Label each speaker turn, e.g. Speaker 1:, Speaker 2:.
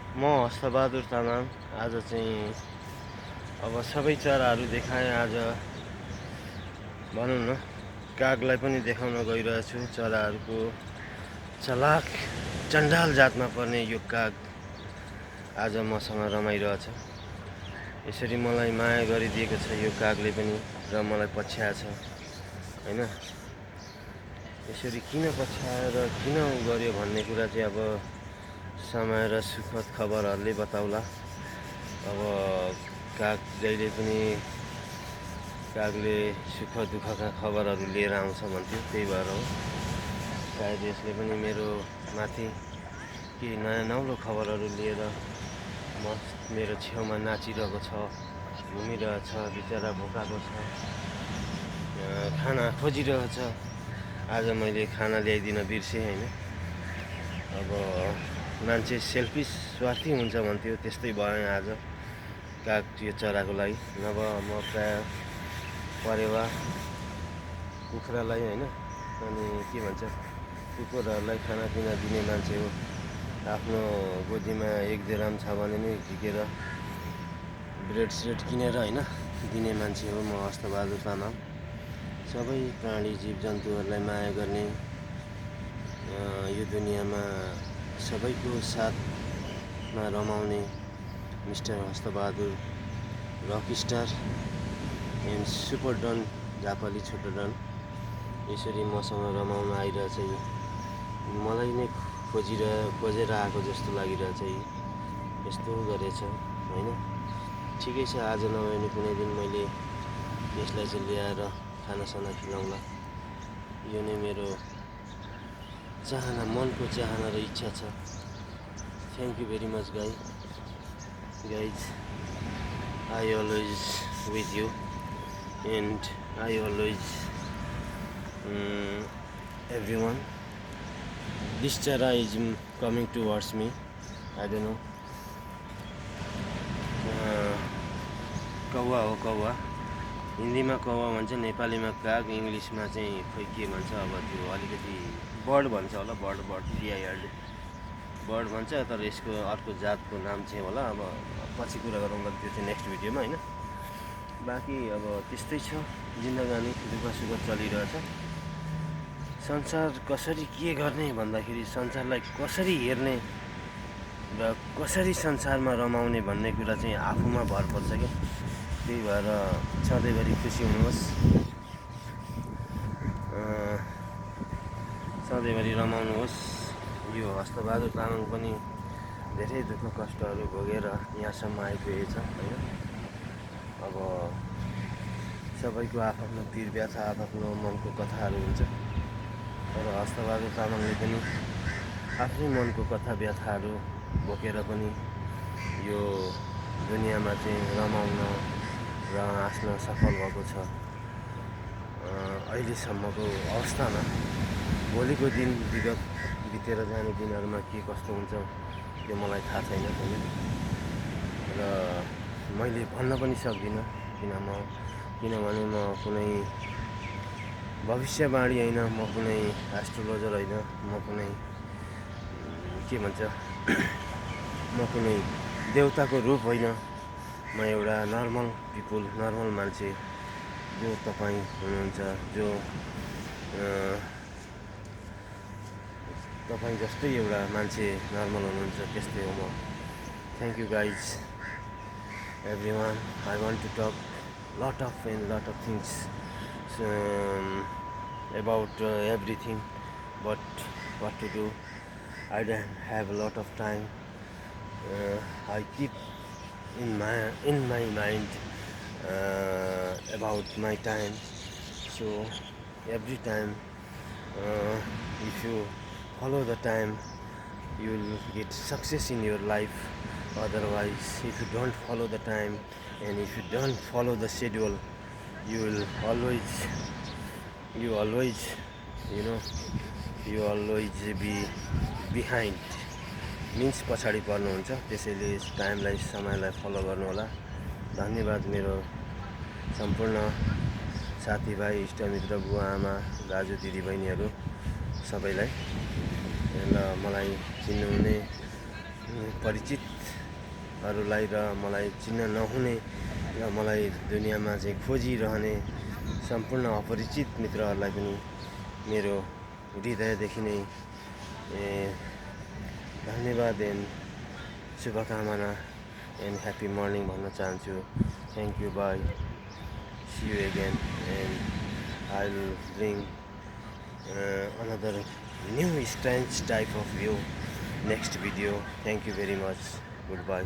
Speaker 1: म हस्तबहादुर तामाङ। आज चाहिँ अब सबै चराहरू देखाएँ। आज भनौँ न कागलाई पनि देखाउन गइरहेछु। चराहरूको चलाक चण्डाल जातमा पर्ने यो काग आज मसँग रमाइरहेछ। यसरी मलाई माया गरिदिएको छ यो कागले पनि र मलाई पछ्याएछ होइन। यसरी किन पछ्याएर किन गर्यो भन्ने कुरा चाहिँ अब समय र सुखद खबरहरूले बताउला। अब काग जहिले पनि कागले सुख दुःखका खबरहरू लिएर आउँछ भन्थ्यो, त्यही भएर हो सायद यसले पनि मेरो माथि केही नयाँ नौलो खबरहरू लिएर मेरो छेउमा नाचिरहेको छ, घुमिरहेछ, बिचरा भोकाएको छ, खाना खोजिरहेछ। आज मैले खाना ल्याइदिन बिर्सेँ होइन। अब मान्छे सेल्फिस स्वार्थी हुन्छ भन्थ्यो, त्यस्तै भयो आज काग यो चराको लागि। नभए म प्रायः परेवा कुखुरालाई होइन अनि के भन्छ कुकुरहरूलाई खानापिना दिने मान्छे हो। आफ्नो गोजीमा एक देराम छ भने नि झिकेर ब्रेड स्रेड किनेर होइन दिने मान्छे हो म हस्तबहादुर तामाङ। सबै प्राणी जीव जन्तुहरूलाई माया गर्ने, यो दुनियाँमा सबैको साथमा रमाउने mister Hastabahadur, rock star and super don जापाली छोटो डन यसरी मसँग रमाउन आइरहेछ। यो मलाई नै खोजेर आएको जस्तो लागिरहेछ। यस्तो गरेछ होइन। ठिकै छ, आज नभए पनि कुनै दिन मैले यसलाई चाहिँ ल्याएर खानासाना खिलाउँला। यो नै मेरो चाहना, मनको चाहना र इच्छा छ। Thank you very much guys. I always with you and I always everyone. This chara is coming towards me. I don't know. कौवा हो, कौवा हिन्दीमा कौवा भन्छ, नेपालीमा काग, इङ्ग्लिसमा चाहिँ खोइ के भन्छ। अब त्यो अलिकति बर्ड भन्छ होला, बर्ड BIRD बर्ड भन्छ, तर यसको अर्को जातको नाम चाहिँ होला। अब पछि कुरा गरौँला त्यो चाहिँ नेक्स्ट भिडियोमा होइन। बाँकी अब त्यस्तै छ जिन्दगानी, दुःख सुख चलिरहेछ। संसार कसरी के गर्ने भन्दाखेरि संसारलाई कसरी हेर्ने र कसरी संसारमा रमाउने भन्ने कुरा चाहिँ आफूमा भर पर्छ क्या। त्यही भएर सधैँभरि खुसी हुनुहोस्, सधैँभरि रमाउनुहोस्। यो हस्तबहादुर तामाङ पनि धेरै दुःख कष्टहरू भोगेर यहाँसम्म आइपुगेछ होइन। अब सबैको आफ्नो पीर व्यथा, आफ्नो मनको कथाहरू हुन्छ, तर हस्तबहादुर तामाङले पनि आफ्नै मनको कथा व्यथाहरू बोकेर पनि यो दुनियाँमा चाहिँ रमाउन र हाँस्न सफल भएको छ अहिलेसम्मको अवस्थामा। भोलिको दिन विगत बितेर जाने दिनहरूमा के कस्तो हुन्छ त्यो मलाई थाहा छैन होइन। र मैले भन्न पनि सक्दिनँ किनभने म कुनै भविष्यवाणी होइन, म कुनै एस्ट्रोलोजर होइन, म कुनै के भन्छ म कुनै देवताको रूप होइन। म एउटा नर्मल पिपुल, नर्मल मान्छे जो तपाईँ हुनुहुन्छ, जो तपाईँ जस्तै एउटा मान्छे नर्मल हुनुहुन्छ, त्यस्तै हो म। Thank you guys everyone. I want to talk lot of things about everything, but what to do, I don't have a lot of time. I keep in my mind about my time, so every time if you follow the time you will get success in your life. Otherwise, if you don't follow the time and if you don't follow the schedule, you will always be behind, means पछाडि पर्नुहुन्छ। त्यसैले टाइमलाई, समयलाई follow गर्नु होला। धन्यवाद मेरो सम्पूर्ण साथीभाइ, इष्टमित्र, बुवा आमा, दाजु दिदीबहिनीहरू सबैलाई। र मलाई चिन्नुहुने परिचितहरूलाई र मलाई चिन्न नहुने र मलाई दुनियाँमा चाहिँ खोजिरहने सम्पूर्ण अपरिचित मित्रहरूलाई पनि मेरो हृदयदेखि नै धन्यवाद एन्ड शुभकामना एन्ड ह्याप्पी मर्निङ भन्न चाहन्छु. Thank you, bye, see you again and I will bring another new strange type of view next video. Thank you very much. Goodbye.